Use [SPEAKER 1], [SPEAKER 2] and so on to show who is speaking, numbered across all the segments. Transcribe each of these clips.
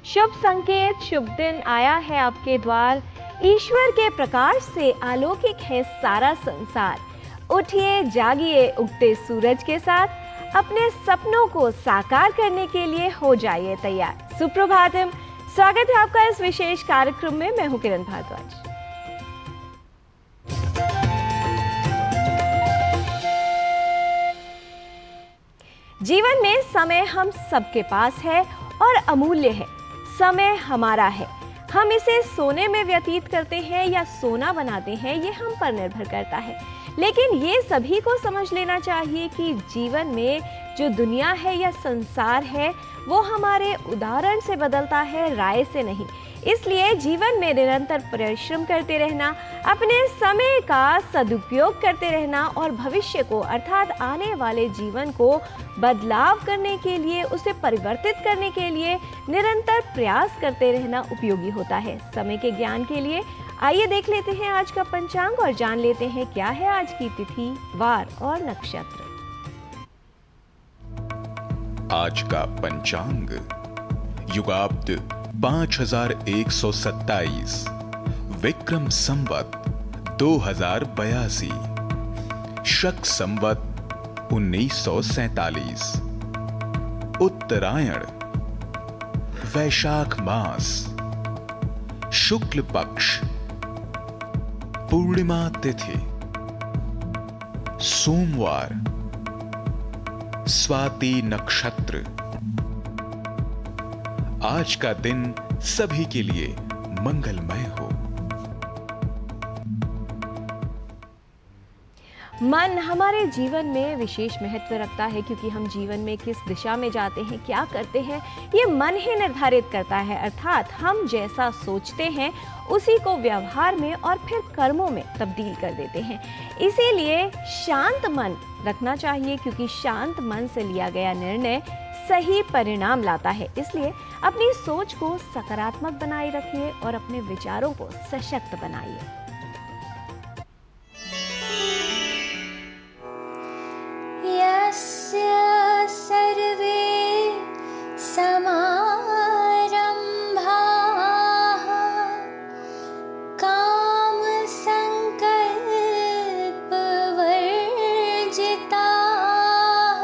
[SPEAKER 1] शुभ संकेत, शुभ दिन आया है आपके द्वार। ईश्वर के प्रकाश से आलोकिक है सारा संसार। उठिए, जागिए, उगते सूरज के साथ अपने सपनों को साकार करने के लिए हो जाइए तैयार। सुप्रभातम, स्वागत है आपका इस विशेष कार्यक्रम में। मैं हूं किरण भारद्वाज। जीवन में समय हम सबके पास है और अमूल्य है। समय हमारा है, हम इसे सोने में व्यतीत करते हैं या सोना बनाते हैं, ये हम पर निर्भर करता है। लेकिन ये सभी को समझ लेना चाहिए कि जीवन में जो दुनिया है या संसार है वो हमारे उदाहरण से बदलता है, राय से नहीं। इसलिए जीवन में निरंतर परिश्रम करते रहना, अपने समय का सदुपयोग करते रहना और भविष्य को अर्थात आने वाले जीवन को बदलाव करने के लिए, उसे परिवर्तित करने के लिए निरंतर प्रयास करते रहना उपयोगी होता है। समय के ज्ञान के लिए आइए देख लेते हैं आज का पंचांग और जान लेते हैं क्या है आज की तिथि, वार और नक्षत्र।
[SPEAKER 2] आज का पंचांग युगाब्द 5127, विक्रम संवत 2082, शक संवत 1947, उत्तरायण, वैशाख मास, शुक्ल पक्ष, पूर्णिमा तिथि, सोमवार, स्वाति नक्षत्र। आज का दिन सभी के लिए मंगलमय हो।
[SPEAKER 1] मन हमारे जीवन में विशेष महत्व रखता है, क्योंकि हम जीवन में किस दिशा में जाते हैं, क्या करते हैं, ये मन ही निर्धारित करता है। अर्थात हम जैसा सोचते हैं उसी को व्यवहार में और फिर कर्मों में तब्दील कर देते हैं। इसीलिए शांत मन रखना चाहिए, क्योंकि शांत मन से लिया गया निर्णय सही परिणाम लाता है। इसलिए अपनी सोच को सकारात्मक बनाए रखिए और अपने विचारों को सशक्त बनाइए।
[SPEAKER 3] यस्य सर्वे समारंभाः कामसंकल्पवर्जिताः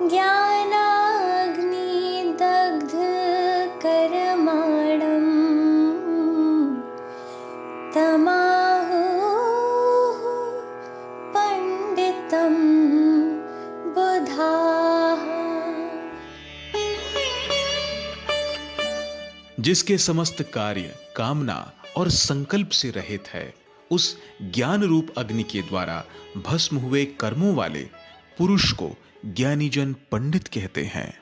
[SPEAKER 3] ज्ञानाग्निदग्धकर्माणं तमाहुः पंडितं बुधाः।
[SPEAKER 2] जिसके समस्त कार्य कामना और संकल्प से रहित है, उस ज्ञान रूप अग्नि के द्वारा भस्म हुए कर्मों वाले पुरुष को ज्ञानीजन पंडित कहते हैं।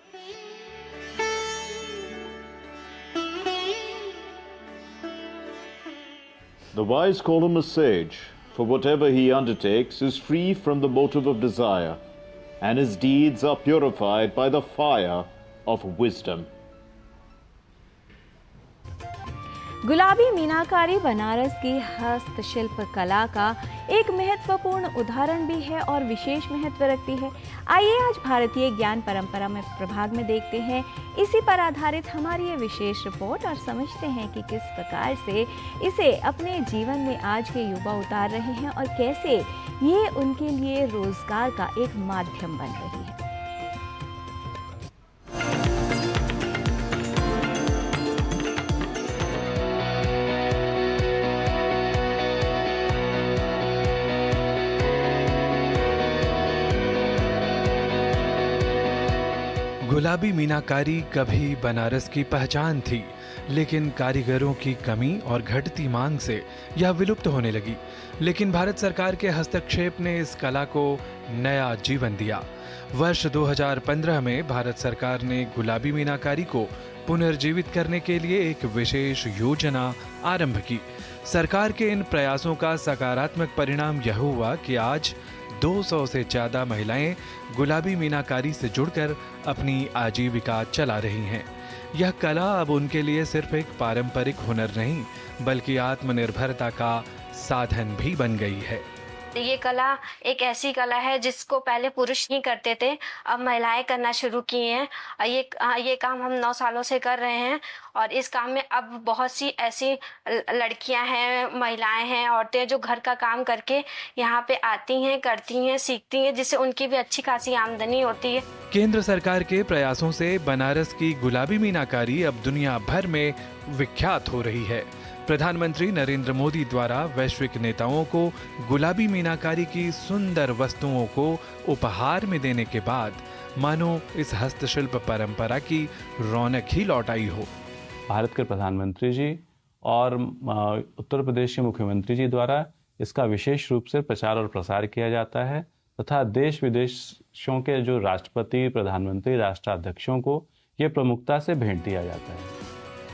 [SPEAKER 4] The wise call him a sage, for whatever he undertakes is free from the motive of desire, and his deeds are purified by the fire of wisdom.
[SPEAKER 1] गुलाबी मीनाकारी बनारस की हस्तशिल्प कला का एक महत्वपूर्ण उदाहरण भी है और विशेष महत्व रखती है। आइए आज भारतीय ज्ञान परंपरा में प्रभाग में देखते हैं इसी पर आधारित हमारी ये विशेष रिपोर्ट और समझते हैं कि किस प्रकार से इसे अपने जीवन में आज के युवा उतार रहे हैं और कैसे ये उनके लिए रोजगार का एक माध्यम बन रही है।
[SPEAKER 5] गुलाबी मीनाकारी कभी बनारस की पहचान थी, लेकिन कारीगरों की कमी और घटती मांग से यह विलुप्त होने लगी। लेकिन भारत सरकार के हस्तक्षेप ने इस कला को नया जीवन दिया। वर्ष 2015 में भारत सरकार ने गुलाबी मीनाकारी को पुनर्जीवित करने के लिए एक विशेष योजना आरंभ की। सरकार के इन प्रयासों का सकारात्मक परिणाम यह हुआ कि आज 200 से ज्यादा महिलाएं गुलाबी मीनाकारी से जुड़कर अपनी आजीविका चला रही हैं। यह कला अब उनके लिए सिर्फ एक पारंपरिक हुनर नहीं, बल्कि आत्मनिर्भरता का साधन भी बन गई है।
[SPEAKER 6] ये कला एक ऐसी कला है जिसको पहले पुरुष ही करते थे, अब महिलाएं करना शुरू की हैं। ये काम हम 9 सालों से कर रहे हैं और इस काम में अब बहुत सी ऐसी लड़कियां हैं, महिलाएं हैं, औरतें जो घर का काम करके यहाँ पे आती हैं, करती हैं, सीखती हैं, जिससे उनकी भी अच्छी खासी आमदनी होती है।
[SPEAKER 5] केंद्र सरकार के प्रयासों से बनारस की गुलाबी मीनाकारी अब दुनिया भर में विख्यात हो रही है। प्रधानमंत्री नरेंद्र मोदी द्वारा वैश्विक नेताओं को गुलाबी मीनाकारी की सुंदर वस्तुओं को उपहार में देने के बाद मानो इस हस्तशिल्प परंपरा की रौनक ही लौट आई हो।
[SPEAKER 7] भारत के प्रधानमंत्री जी और उत्तर प्रदेश के मुख्यमंत्री जी द्वारा इसका विशेष रूप से प्रचार और प्रसार किया जाता है तथा देश विदेशों के जो राष्ट्रपति, प्रधानमंत्री, राष्ट्राध्यक्षों को ये प्रमुखता से भेंट दिया जाता है।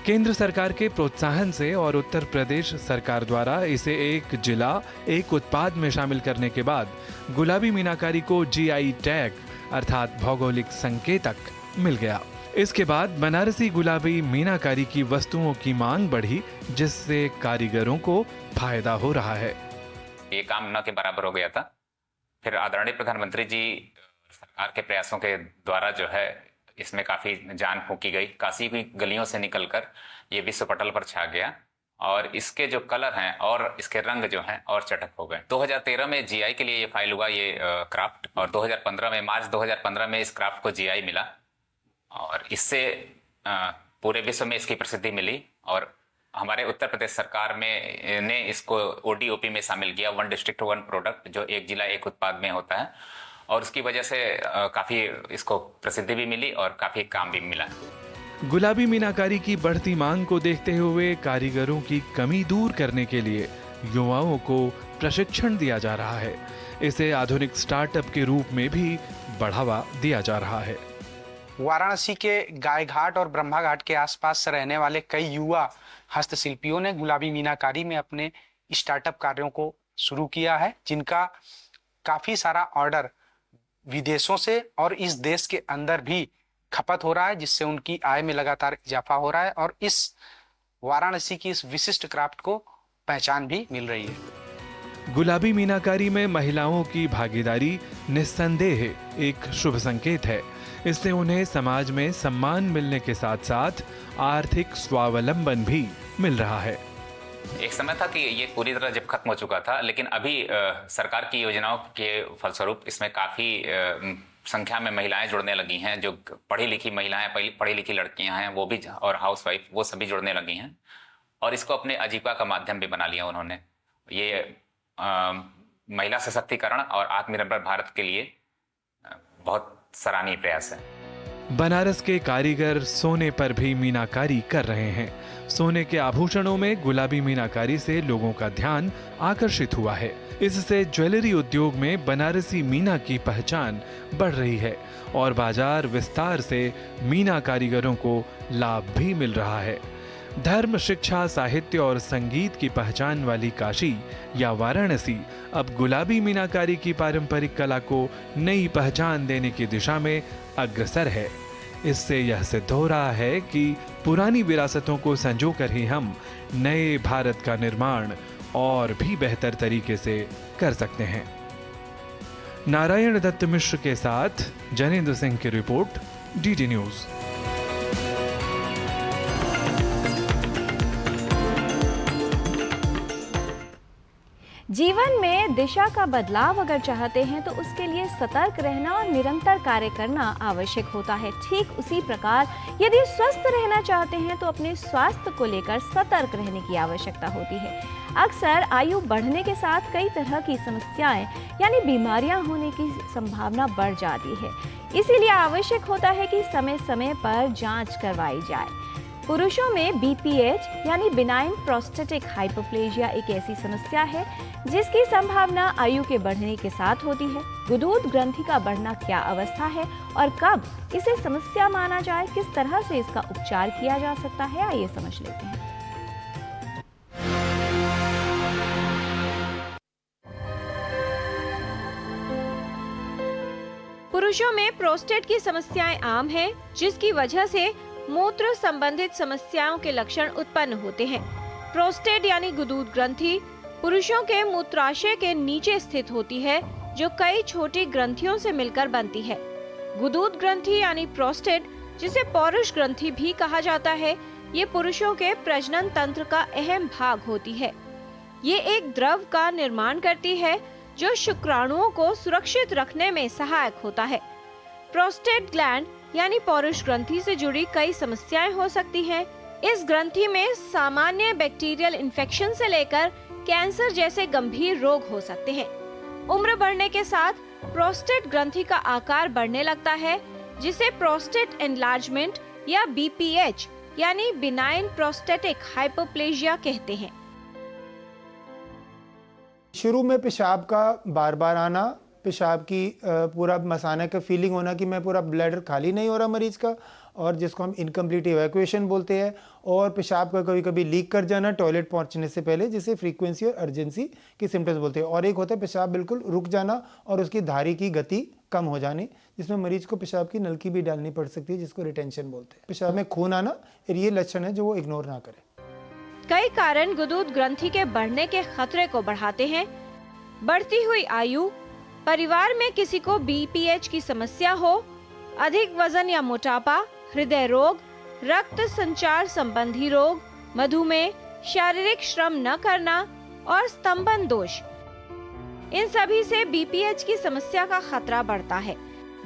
[SPEAKER 5] केंद्र सरकार के प्रोत्साहन से और उत्तर प्रदेश सरकार द्वारा इसे एक जिला एक उत्पाद में शामिल करने के बाद गुलाबी मीनाकारी को जीआई टैग अर्थात भौगोलिक संकेतक मिल गया। इसके बाद बनारसी गुलाबी मीनाकारी की वस्तुओं की मांग बढ़ी, जिससे कारीगरों को फायदा हो रहा है।
[SPEAKER 8] ये काम न के बराबर हो गया था। फिर आदरणीय प्रधानमंत्री जी सरकार के प्रयासों के द्वारा जो है इसमें काफी जान फूंकी गई। काशी की गलियों से निकलकर ये विश्व पटल पर छा गया और इसके जो कलर हैं और इसके रंग जो हैं और चटक हो गए। 2013 में जीआई के लिए ये फाइल हुआ ये क्राफ्ट, और 2015 में मार्च 2015 में इस क्राफ्ट को जीआई मिला और इससे पूरे विश्व में इसकी प्रसिद्धि मिली। और हमारे उत्तर प्रदेश सरकार में ने इसको ओडीओपी में शामिल किया, 1 डिस्ट्रिक्ट 1 प्रोडक्ट, जो एक जिला एक उत्पाद में होता है, और उसकी वजह से काफी इसको प्रसिद्धि भी मिली और काफी काम भी मिला।
[SPEAKER 5] गुलाबी मीनाकारी की बढ़ती मांग को देखते हुए कारीगरों की कमी दूर करने के लिए युवाओं को प्रशिक्षण दिया जा रहा है। इसे आधुनिक स्टार्टअप के रूप में भी बढ़ावा दिया जा रहा है।
[SPEAKER 9] वाराणसी के गाय घाट और ब्रह्मा घाट के आसपास रहने वाले कई युवा हस्तशिल्पियों ने गुलाबी मीनाकारी में अपने स्टार्टअप कार्यों को शुरू किया है, जिनका काफी सारा ऑर्डर विदेशों से और इस देश के अंदर भी खपत हो रहा है, जिससे उनकी आय में लगातार इजाफा हो रहा है और इस वाराणसी की इस विशिष्ट क्राफ्ट को पहचान भी मिल रही है।
[SPEAKER 5] गुलाबी मीनाकारी में महिलाओं की भागीदारी निस्संदेह एक शुभ संकेत है। इससे उन्हें समाज में सम्मान मिलने के साथ साथ आर्थिक स्वावलंबन भी मिल रहा है।
[SPEAKER 8] एक समय था कि ये पूरी तरह जब खत्म हो चुका था, लेकिन अभी सरकार की योजनाओं के फलस्वरूप इसमें काफी संख्या में महिलाएं जुड़ने लगी हैं। जो पढ़ी लिखी महिलाएं, पढ़ी लिखी लड़कियां हैं, वो भी, और हाउसवाइफ, वो सभी जुड़ने लगी हैं और इसको अपने आजीविका का माध्यम भी बना लिया उन्होंने। ये महिला सशक्तिकरण और आत्मनिर्भर भारत के लिए बहुत सराहनीय प्रयास है।
[SPEAKER 5] बनारस के कारीगर सोने पर भी मीनाकारी कर रहे हैं। सोने के आभूषणों में गुलाबी मीनाकारी से लोगों का ध्यान आकर्षित हुआ है। इससे ज्वेलरी उद्योग में बनारसी मीना की पहचान बढ़ रही है और बाजार विस्तार से मीना कारीगरों को लाभ भी मिल रहा है। धर्म, शिक्षा, साहित्य और संगीत की पहचान वाली काशी या वाराणसी अब गुलाबी मीनाकारी की पारंपरिक कला को नई पहचान देने की दिशा में अग्रसर है। इससे यह सिद्ध हो रहा है कि पुरानी विरासतों को संजोकर ही हम नए भारत का निर्माण और भी बेहतर तरीके से कर सकते हैं। नारायण दत्त मिश्र के साथ जनेंद्र सिंह की रिपोर्ट, डीडी न्यूज।
[SPEAKER 1] जीवन में दिशा का बदलाव अगर चाहते हैं तो उसके लिए सतर्क रहना और निरंतर कार्य करना आवश्यक होता है। ठीक उसी प्रकार यदि स्वस्थ रहना चाहते हैं तो अपने स्वास्थ्य को लेकर सतर्क रहने की आवश्यकता होती है। अक्सर आयु बढ़ने के साथ कई तरह की समस्याएं यानी बीमारियां होने की संभावना बढ़ जाती है। इसीलिए आवश्यक होता है कि समय समय पर जांच करवाई जाए। पुरुषों में BPH यानी बिनाइन प्रोस्टेटिक हाइपोप्लेजिया एक ऐसी समस्या है जिसकी संभावना आयु के बढ़ने के साथ होती है। गुदूद ग्रंथि का बढ़ना क्या अवस्था है और कब इसे समस्या माना जाए, किस तरह से इसका उपचार किया जा सकता है, आइए समझ लेते हैं। पुरुषों में प्रोस्टेट की समस्याएं आम हैं, जिसकी वजह से मूत्र संबंधित समस्याओं के लक्षण उत्पन्न होते हैं। प्रोस्टेट यानी गुदूद ग्रंथि पुरुषों के मूत्राशय के नीचे स्थित होती है, जो कई छोटी ग्रंथियों से मिलकर बनती है। गुदूद ग्रंथि यानी प्रोस्टेट, जिसे पौरुष ग्रंथि भी कहा जाता है, ये पुरुषों के प्रजनन तंत्र का अहम भाग होती है। ये एक द्रव का निर्माण करती है जो शुक्राणुओं को सुरक्षित रखने में सहायक होता है। प्रोस्टेट ग्लैंड यानी पौरुष ग्रंथि से जुड़ी कई समस्याएं हो सकती हैं। इस ग्रंथि में सामान्य बैक्टीरियल इन्फेक्शन से लेकर कैंसर जैसे गंभीर रोग हो सकते हैं। उम्र बढ़ने के साथ प्रोस्टेट ग्रंथि का आकार बढ़ने लगता है, जिसे प्रोस्टेट एनलार्जमेंट या बीपीएच यानी बिनाइन प्रोस्टेटिक हाइपोप्लेजिया कहते हैं।
[SPEAKER 10] शुरू में पेशाब का बार बार आना, पेशाब की पूरा मसाने का फीलिंग होना कि मैं पूरा ब्लैडर खाली नहीं हो रहा मरीज का, और जिसको हम इनकम्प्लीट इवैक्यूएशन बोलते हैं, और पेशाब का कभी कभी लीक कर जाना टॉयलेट पहुंचने से पहले, जिसे फ्रीक्वेंसी और अर्जेंसी की सिम्टम्स बोलते हैं। और एक होता है पेशाब बिल्कुल रुक जाना और उसकी धारी की गति कम हो जानी, जिसमें मरीज को पेशाब की नलकी भी डालनी पड़ सकती है, जिसको रिटेंशन बोलते हैं। पेशाब में खून आना ये लक्षण है जो वो इग्नोर ना करे।
[SPEAKER 1] कई कारण गुदूद ग्रंथि के बढ़ने के खतरे को बढ़ाते हैं। बढ़ती हुई आयु, परिवार में किसी को बीपीएच की समस्या हो, अधिक वजन या मोटापा, हृदय रोग, रक्त संचार संबंधी रोग, मधुमेह, शारीरिक श्रम न करना और स्तंभन दोष, इन सभी से बीपीएच की समस्या का खतरा बढ़ता है।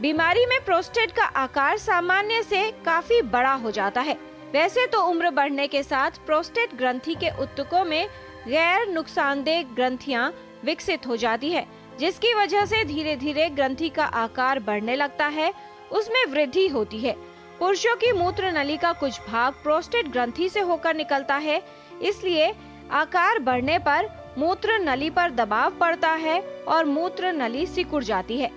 [SPEAKER 1] बीमारी में प्रोस्टेट का आकार सामान्य से काफी बड़ा हो जाता है। वैसे तो उम्र बढ़ने के साथ प्रोस्टेट ग्रंथि के ऊतकों में गैर नुकसानदेह ग्रंथियां विकसित हो जाती है, जिसकी वजह से धीरे धीरे ग्रंथि का आकार बढ़ने लगता है, उसमें वृद्धि होती है। पुरुषों की मूत्र नली का कुछ भाग प्रोस्टेट ग्रंथि से होकर निकलता है, इसलिए आकार बढ़ने पर मूत्र नली पर दबाव पड़ता है और मूत्र नली सिकुड़ जाती है।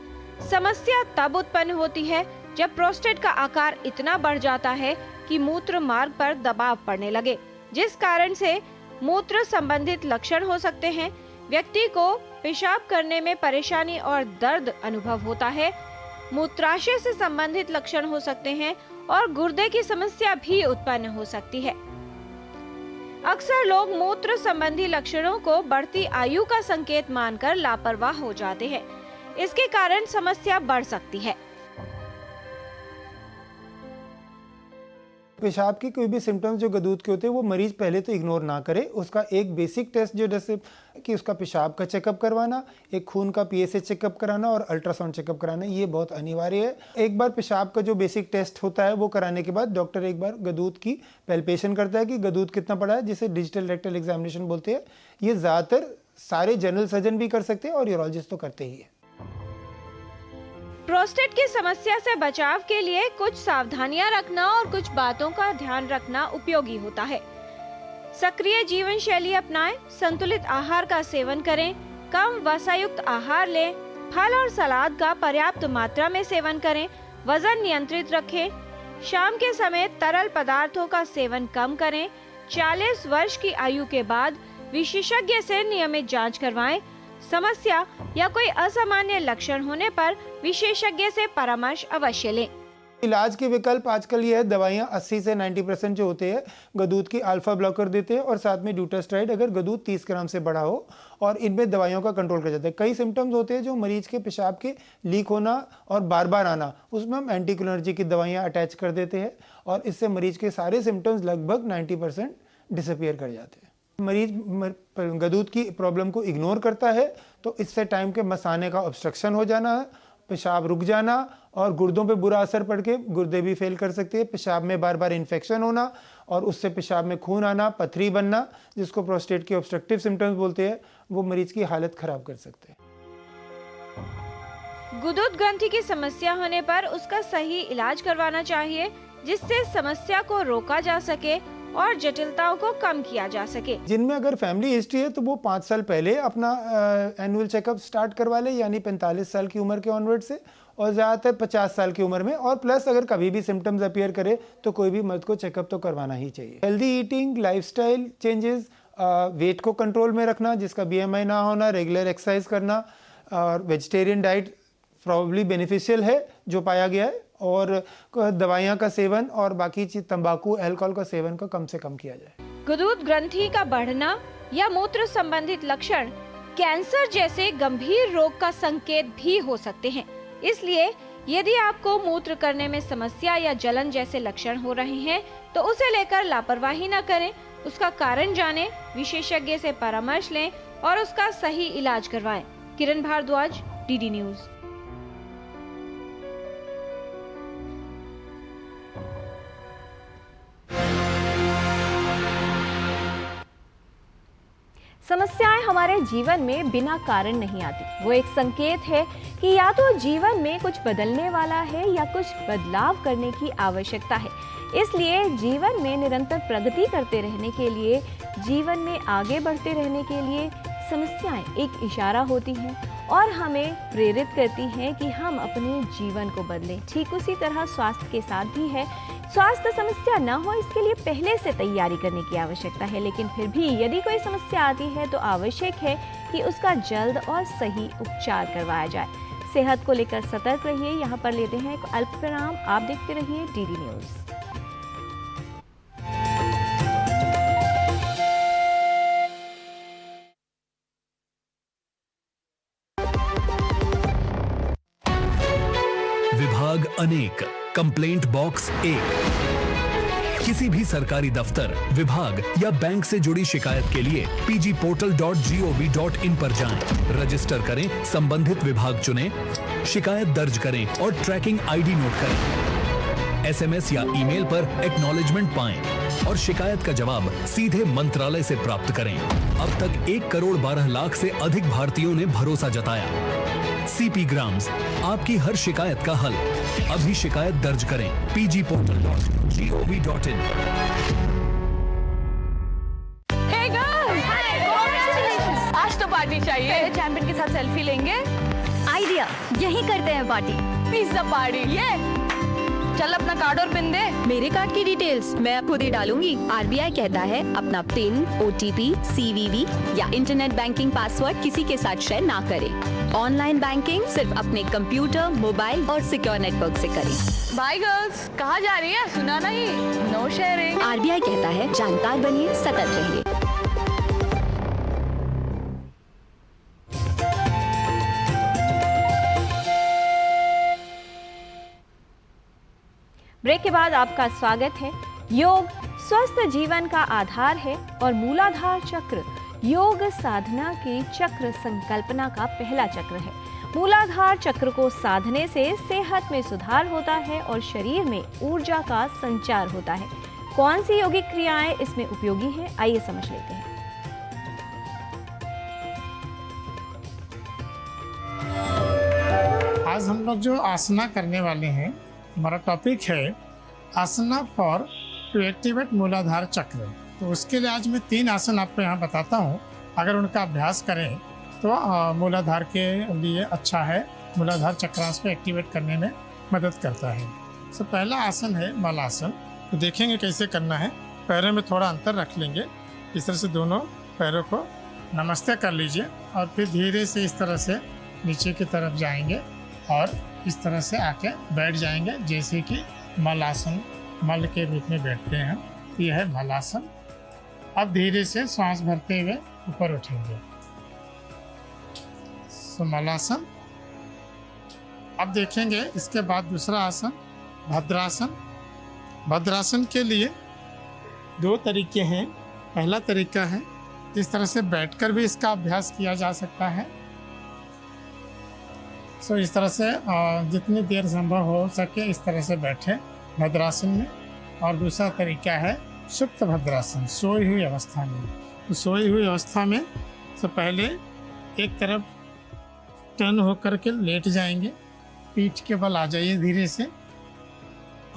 [SPEAKER 1] समस्या तब उत्पन्न होती है जब प्रोस्टेट का आकार इतना बढ़ जाता है कि मूत्र मार्ग पर दबाव पड़ने लगे, जिस कारण से मूत्र संबंधित लक्षण हो सकते हैं। व्यक्ति को पेशाब करने में परेशानी और दर्द अनुभव होता है, मूत्राशय से संबंधित लक्षण हो सकते हैं और गुर्दे की समस्या भी उत्पन्न हो सकती है। अक्सर लोग मूत्र संबंधी लक्षणों को बढ़ती आयु का संकेत मानकर लापरवाह हो जाते हैं। इसके कारण समस्या बढ़ सकती है।
[SPEAKER 10] पेशाब की कोई भी सिम्टम्स जो गदूद के होते हैं वो मरीज पहले तो इग्नोर ना करे। उसका एक बेसिक टेस्ट जो जैसे कि उसका पेशाब का चेकअप करवाना, एक खून का पीएसए चेकअप कराना और अल्ट्रासाउंड चेकअप कराना, ये बहुत अनिवार्य है। एक बार पेशाब का जो बेसिक टेस्ट होता है वो कराने के बाद डॉक्टर एक बार गदूद की पैल्पेशन करता है कि गदूद कितना बड़ा है, जिसे डिजिटल रेक्टल एग्जामिनेशन बोलते हैं। ये ज़्यादातर सारे जनरल सर्जन भी कर सकते हैं और यूरोलॉजिस्ट तो करते ही है।
[SPEAKER 1] प्रोस्टेट की समस्या से बचाव के लिए कुछ सावधानियां रखना और कुछ बातों का ध्यान रखना उपयोगी होता है। सक्रिय जीवन शैली अपनाएं, संतुलित आहार का सेवन करें, कम वसायुक्त आहार लें, फल और सलाद का पर्याप्त मात्रा में सेवन करें, वजन नियंत्रित रखें, शाम के समय तरल पदार्थों का सेवन कम करें, 40 वर्ष की आयु के बाद विशेषज्ञ से नियमित जांच करवाएं। समस्या या कोई असामान्य लक्षण होने पर विशेषज्ञ से परामर्श अवश्य लें।
[SPEAKER 10] इलाज के विकल्प आजकल ये है, दवाइयाँ 80 से 90% जो होते हैं गदूद की अल्फा ब्लॉकर देते हैं और साथ में ड्यूटास्ट्राइड अगर गदूद 30 ग्राम से बड़ा हो, और इनमें दवाइयों का कंट्रोल कर जाता है। कई सिम्टम्स होते हैं जो मरीज के पेशाब के लीक होना और बार बार आना, उसमें हम एंटीकोलिनर्जिक की दवाइयाँ अटैच कर देते हैं और इससे मरीज के सारे सिम्टम्स लगभग 90% डिसअपियर कर जाते हैं। मरीज गदूद की प्रॉब्लम को इग्नोर करता है तो इससे टाइम के मसाने का ऑब्स्ट्रक्शन हो जाना, पेशाब रुक जाना और गुर्दों पे बुरा असर पड़ के गुर्दे भी फेल कर सकते हैं। पेशाब में बार बार इन्फेक्शन होना और उससे पेशाब में खून आना, पथरी बनना, जिसको प्रोस्टेट के ऑब्स्ट्रक्टिव सिम्टम्स बोलते हैं, वो मरीज की हालत खराब कर सकते हैं।
[SPEAKER 1] गुदूद ग्रंथि की समस्या होने पर उसका सही इलाज करवाना चाहिए, जिससे समस्या को रोका जा सके और जटिलताओं को कम किया जा सके।
[SPEAKER 10] जिनमें अगर फैमिली हिस्ट्री है तो वो 5 साल पहले अपना एनुअल चेकअप स्टार्ट करवा ले, यानी 45 साल की उम्र के ऑनवर्ड से, और ज़्यादातर 50 साल की उम्र में, और प्लस अगर कभी भी सिम्टम्स अपीयर करे तो कोई भी मर्द को चेकअप तो करवाना ही चाहिए। Healthy eating, lifestyle changes, weight को कंट्रोल में रखना, जिसका BMI ना होना, रेगुलर एक्सरसाइज करना और वेजिटेरियन डाइट प्रॉब्ली बेनिफिशियल है जो पाया गया है, और दवाइयाँ का सेवन और बाकी चीज तंबाकू, अल्कोहल का सेवन को कम से कम किया जाए।
[SPEAKER 1] गुदूद ग्रंथि का बढ़ना
[SPEAKER 11] या मूत्र संबंधित लक्षण कैंसर जैसे गंभीर रोग का संकेत भी हो सकते हैं। इसलिए यदि आपको मूत्र करने में समस्या या जलन जैसे लक्षण हो रहे हैं तो उसे लेकर लापरवाही न करें, उसका कारण जानें, विशेषज्ञ से परामर्श लें और उसका सही इलाज करवाएं। किरण भारद्वाज, डीडी न्यूज।
[SPEAKER 1] समस्याएं हमारे जीवन में बिना कारण नहीं आती। वो एक संकेत है कि या तो जीवन में कुछ बदलने वाला है या कुछ बदलाव करने की आवश्यकता है। इसलिए जीवन में निरंतर प्रगति करते रहने के लिए, जीवन में आगे बढ़ते रहने के लिए समस्याएं एक इशारा होती हैं और हमें प्रेरित करती हैं कि हम अपने जीवन को बदलें। ठीक उसी तरह स्वास्थ्य के साथ भी है। स्वास्थ्य समस्या न हो इसके लिए पहले से तैयारी करने की आवश्यकता है, लेकिन फिर भी यदि कोई समस्या आती है तो आवश्यक है कि उसका जल्द और सही उपचार करवाया जाए। सेहत को लेकर सतर्क रहिए। यहाँ पर लेते हैं एक अल्प विराम। आप देखते रहिए डीडी न्यूज।
[SPEAKER 12] विभाग अनेक, कंप्लेंट बॉक्स 1। किसी भी सरकारी दफ्तर, विभाग या बैंक से जुड़ी शिकायत के लिए pgportal.gov.in पर जाएं, रजिस्टर करें, संबंधित विभाग चुनें, शिकायत दर्ज करें और ट्रैकिंग आईडी नोट करें। एसएमएस या ईमेल पर एक्नॉलेजमेंट पाएं और शिकायत का जवाब सीधे मंत्रालय से प्राप्त करें। अब तक 1 करोड़ 12 लाख से अधिक भारतीयों ने भरोसा जताया। सीपी ग्राम्स, आपकी हर शिकायत का हल। अभी शिकायत दर्ज करें pgportal.gov.in।
[SPEAKER 13] आज तो पार्टी चाहिए।
[SPEAKER 11] चैंपियन के साथ सेल्फी लेंगे।
[SPEAKER 13] आइडिया, यही करते हैं पार्टी।
[SPEAKER 11] Pizza party. ये चल अपना कार्ड और पिन दे।
[SPEAKER 13] मेरे कार्ड की डिटेल्स मैं खुद ही डालूंगी। आरबीआई कहता है अपना पिन, ओटीपी, सीवीवी या इंटरनेट बैंकिंग पासवर्ड किसी के साथ शेयर ना करें। ऑनलाइन बैंकिंग सिर्फ अपने कंप्यूटर, मोबाइल और सिक्योर नेटवर्क से करें।
[SPEAKER 11] बाय गर्ल्स, कहाँ जा रही है? सुना नहीं, नो शेयरिंग।
[SPEAKER 13] आरबीआई कहता है जानकार बनिए, सतर्क रहिए।
[SPEAKER 1] ब्रेक के बाद आपका स्वागत है। योग स्वस्थ जीवन का आधार है और मूलाधार चक्र योग साधना की चक्र संकल्पना का पहला चक्र है। मूलाधार चक्र को साधने से सेहत में सुधार होता है और शरीर में ऊर्जा का संचार होता है। कौन सी योगिक क्रियाएं इसमें उपयोगी हैं, आइए समझ लेते हैं।
[SPEAKER 14] आज हम लोग जो आसना करने वाले हैं, हमारा टॉपिक है आसना फॉर टू एक्टिवेट मूलाधार चक्र। तो उसके लिए आज मैं 3 आसन आपको यहाँ बताता हूँ। अगर उनका अभ्यास करें तो मूलाधार के लिए अच्छा है, मूलाधार चक्रांश को एक्टिवेट करने में मदद करता है। तो पहला आसन है मलासन। तो देखेंगे कैसे करना है। पैरों में थोड़ा अंतर रख लेंगे। इस तरह से दोनों पैरों को नमस्ते कर लीजिए और फिर धीरे से इस तरह से नीचे की तरफ जाएंगे और इस तरह से आके बैठ जाएंगे, जैसे कि मलासन, मल के रूप में बैठते हैं। यह है मलासन। अब धीरे से सांस भरते हुए ऊपर उठेंगे। तो मलासन। अब देखेंगे इसके बाद दूसरा आसन भद्रासन। भद्रासन के लिए 2 तरीके हैं। पहला तरीका है इस तरह से बैठकर भी इसका अभ्यास किया जा सकता है। सो इस तरह से जितनी देर संभव हो सके इस तरह से बैठे भद्रासन में। और दूसरा तरीका है सुप्त भद्रासन, सोई हुई अवस्था में। तो सोई हुई अवस्था में तो पहले एक तरफ टर्न होकर के लेट जाएंगे, पीठ के बल आ जाइए धीरे से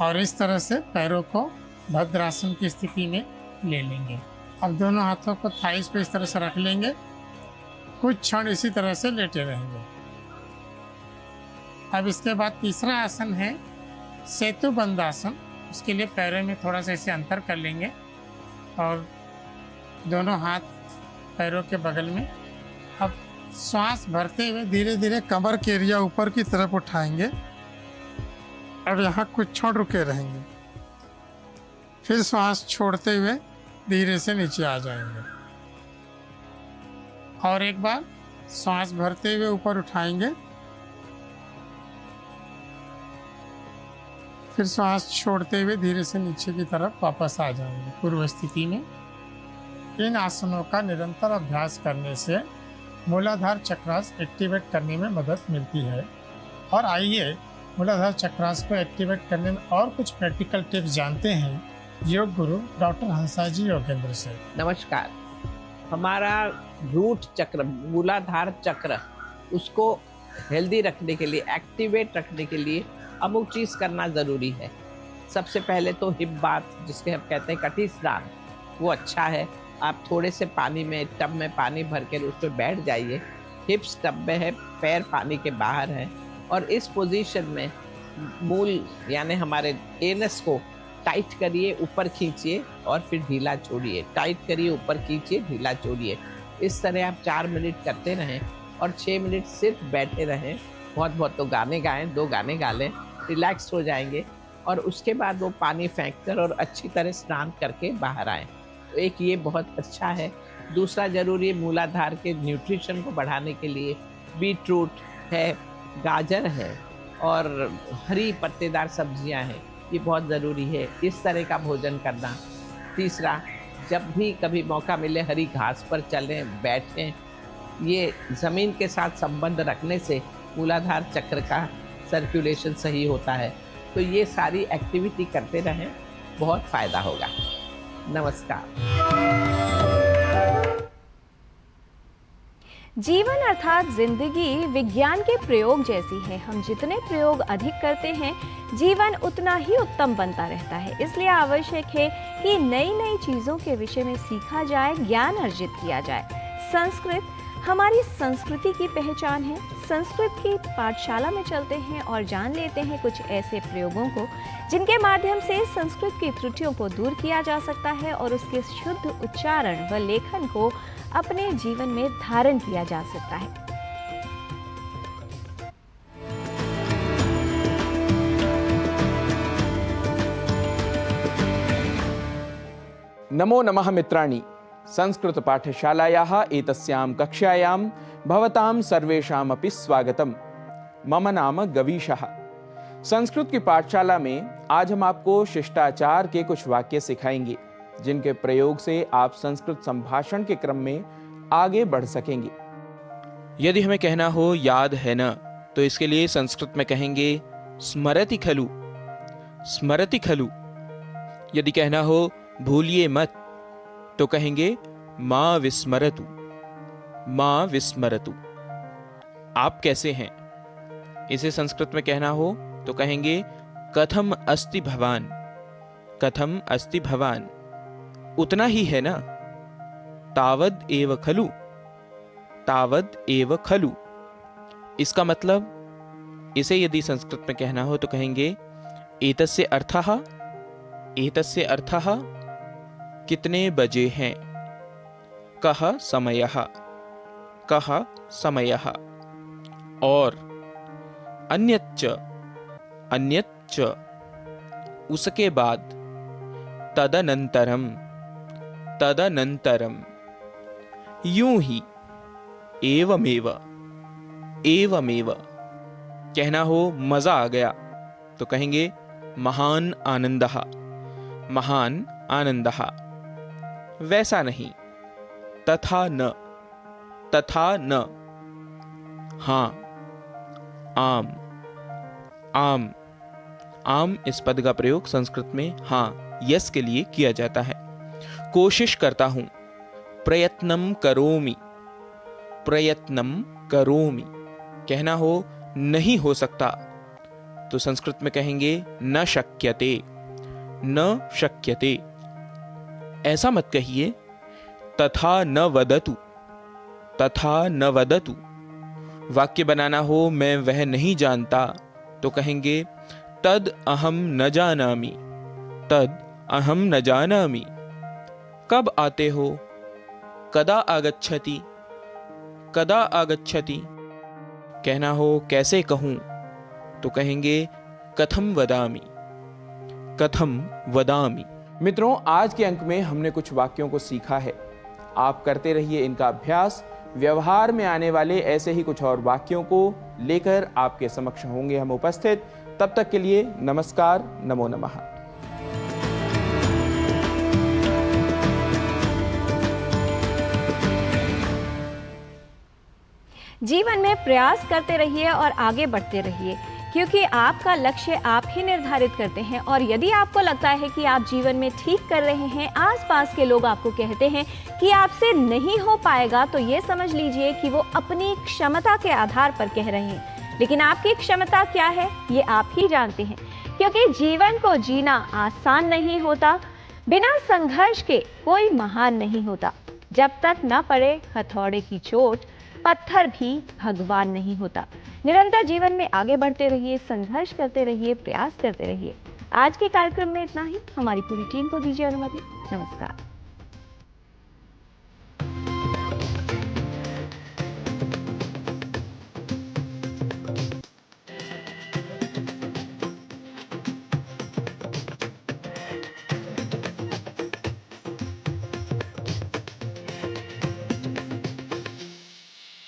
[SPEAKER 14] और इस तरह से पैरों को भद्रासन की स्थिति में ले लेंगे। अब दोनों हाथों को थाइस पे इस तरह से रख लेंगे। कुछ क्षण इसी तरह से लेटे रहेंगे। अब इसके बाद तीसरा आसन है सेतु बंदासन। उसके लिए पैरों में थोड़ा सा ऐसे अंतर कर लेंगे और दोनों हाथ पैरों के बगल में। अब श्वास भरते हुए धीरे धीरे कमर के एरिया ऊपर की तरफ उठाएंगे और यहाँ कुछ क्षण रुके रहेंगे। फिर श्वास छोड़ते हुए धीरे से नीचे आ जाएंगे। और एक बार सांस भरते हुए ऊपर उठाएंगे, फिर सांस छोड़ते हुए धीरे से नीचे की तरफ वापस आ जाएंगे पूर्व स्थिति में। इन आसनों का निरंतर अभ्यास करने से मूलाधार चक्रास एक्टिवेट करने में मदद मिलती है। और आइए मूलाधार चक्रास को एक्टिवेट करने में और कुछ प्रैक्टिकल टिप्स जानते हैं योग गुरु डॉक्टर हंसाजी योगेंद्र से।
[SPEAKER 15] नमस्कार। हमारा रूट चक्र, मूलाधार चक्र, उसको हेल्दी रखने के लिए, एक्टिवेट रखने के लिए अमुक चीज़ करना ज़रूरी है। सबसे पहले तो हिप बाथ, जिसके हम कहते हैं कटी स्नान, वो अच्छा है। आप थोड़े से पानी में, टब में पानी भर के उस पर बैठ जाइए। हिप्स टब में है, पैर पानी के बाहर है, और इस पोजीशन में मूल यानी हमारे एनस को टाइट करिए, ऊपर खींचिए और फिर ढीला छोड़िए, टाइट करिए, ऊपर खींचिए, ढीला छोड़िए। इस तरह आप 4 मिनट करते रहें और 6 मिनट सिर्फ बैठे रहें। बहुत तो गाने गाएं, 2 गाने गा लें, रिलैक्स हो जाएंगे, और उसके बाद वो पानी फेंक कर और अच्छी तरह स्नान करके बाहर आएँ। तो एक ये बहुत अच्छा है। दूसरा ज़रूरी है मूलाधार के न्यूट्रिशन को बढ़ाने के लिए बीटरूट है, गाजर है और हरी पत्तेदार सब्जियां हैं, ये बहुत ज़रूरी है इस तरह का भोजन करना। तीसरा, जब भी कभी मौका मिले हरी घास पर चलें, बैठें। ये ज़मीन के साथ संबंध रखने से मूलाधार चक्र का सर्कुलेशन सही होता है। तो ये सारी एक्टिविटी करते रहें, बहुत फ़ायदा होगा। नमस्कार।
[SPEAKER 1] जीवन अर्थात जिंदगी विज्ञान के प्रयोग जैसी है। हम जितने प्रयोग अधिक करते हैं, जीवन उतना ही उत्तम बनता रहता है। इसलिए आवश्यक है कि नई नई चीज़ों के विषय में सीखा जाए, ज्ञान अर्जित किया जाए। संस्कृत हमारी संस्कृति की पहचान है। संस्कृत की पाठशाला में चलते हैं और जान लेते हैं कुछ ऐसे प्रयोगों को जिनके माध्यम से संस्कृत की त्रुटियों को दूर किया जा सकता है और उसके शुद्ध उच्चारण व लेखन को अपने जीवन में धारण किया जा सकता है।
[SPEAKER 16] नमो नमः मित्राणि। संस्कृत पाठशालायाः एतस्यां कक्षायां भवतां सर्वेषामपि स्वागतम्। मम नाम गवीशः। संस्कृत की पाठशाला में आज हम आपको शिष्टाचार के कुछ वाक्य सिखाएंगे जिनके प्रयोग से आप संस्कृत संभाषण के क्रम में आगे बढ़ सकेंगे। यदि हमें कहना हो याद है न, तो इसके लिए संस्कृत में कहेंगे स्मरति खलु, स्मरति खलु। यदि कहना हो भूलिए मत, तो कहेंगे मा विस्मरतु, मा विस्मरतु। आप कैसे हैं, इसे संस्कृत में कहना हो तो कहेंगे कथम अस्ति भवान, कथम अस्ति भवान। उतना ही है ना, तावद एव खलु, तावद एव खलु। इसका मतलब, इसे यदि संस्कृत में कहना हो तो कहेंगे एतस्य अर्थः, एतस्य अर्थः कितने बजे हैं, कः समयः, कः समयः। और अन्यच्च, अन्यच्च उसके बाद, तदनंतरम, तदनंतरम। यूं ही, एवमेव, एवमेव। कहना हो मजा आ गया तो कहेंगे महान आनंदः, महान आनंदः। वैसा नहीं, तथा न, तथा न। हाँ, आम, आम, आम इस पद का प्रयोग संस्कृत में हाँ, यस के लिए किया जाता है। कोशिश करता हूं, प्रयत्नम करोमि, प्रयत्नम करोमि। कहना हो नहीं हो सकता तो संस्कृत में कहेंगे न शक्यते, न शक्यते। ऐसा मत कहिए तथा न वदतु, तथा न वदतु। वाक्य बनाना हो मैं वह नहीं जानता तो कहेंगे तद अहम न जानामि, तद अहम न जानामि। कब आते हो, कदा आगच्छति, कदा आगच्छति। कहना हो कैसे कहूं तो कहेंगे कथम वदामि, कथम वदामि। मित्रों, आज के अंक में हमने कुछ वाक्यों को सीखा है। आप करते रहिए इनका अभ्यास व्यवहार में आने वाले ऐसे ही कुछ और वाक्यों को लेकर आपके समक्ष होंगे हम उपस्थित। तब तक के लिए नमस्कार, नमो नमः।
[SPEAKER 1] जीवन में प्रयास करते रहिए और आगे बढ़ते रहिए, क्योंकि आपका लक्ष्य आप ही निर्धारित करते हैं। और यदि आपको लगता है कि आप जीवन में ठीक कर रहे हैं, आसपास के लोग आपको कहते हैं कि आपसे नहीं हो पाएगा, तो ये समझ लीजिए कि वो अपनी क्षमता के आधार पर कह रहे हैं। लेकिन आपकी क्षमता क्या है, ये आप ही जानते हैं। क्योंकि जीवन को जीना आसान नहीं होता, बिना संघर्ष के कोई महान नहीं होता। जब तक न पड़े हथौड़े की चोट, पत्थर भी भगवान नहीं होता। निरंतर जीवन में आगे बढ़ते रहिए, संघर्ष करते रहिए, प्रयास करते रहिए। आज के कार्यक्रम में इतना ही। हमारी पूरी टीम को दीजिए अनुमति। नमस्कार।